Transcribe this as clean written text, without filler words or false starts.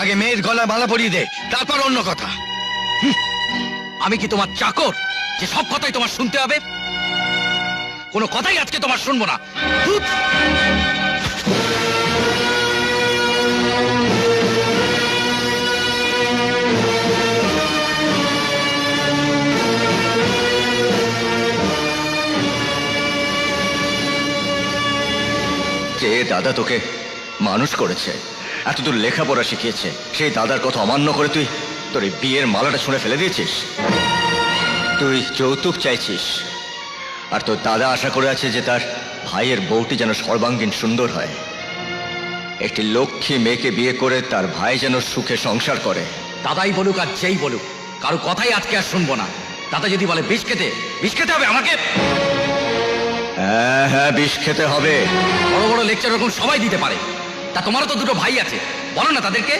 আগে মেয়ের গলায় মালা পরিয়ে দে, তারপর অন্য কথা। আমি কি তোমার চাকর যে সব কথাই তোমার শুনতে হবে? কোনো কথাই আজকে তোমার শুনবো না। ধুৎ! যে দাদা তোকে মানুষ করেছে, এতদূর লেখাপড়া শিখিয়েছে, সেই দাদার কথা অমান্য করে তুই তোর এই বিয়ের মালাটা ছুঁড়ে ফেলে দিয়েছিস। তুই যৌতুক চাইছিস, আর তোর দাদা আশা করে আছে যে তার ভাইয়ের বউটি যেন সর্বাঙ্গীন সুন্দর হয়, একটি লক্ষ্মী মেয়েকে বিয়ে করে তার ভাই যেন সুখে সংসার করে। দাদাই বলুক আর যেই বলুক, কারো কথাই আজকে আর শুনবো না। দাদা যদি বলে বিষ খেতে হবে আমাকে। হ্যাঁ হ্যাঁ, বিষ খেতে হবে। বড় বড় লেকচার ওরকম সবাই দিতে পারে, তা তোমারও তো দুটো ভাই আছে, বলো না তাদেরকে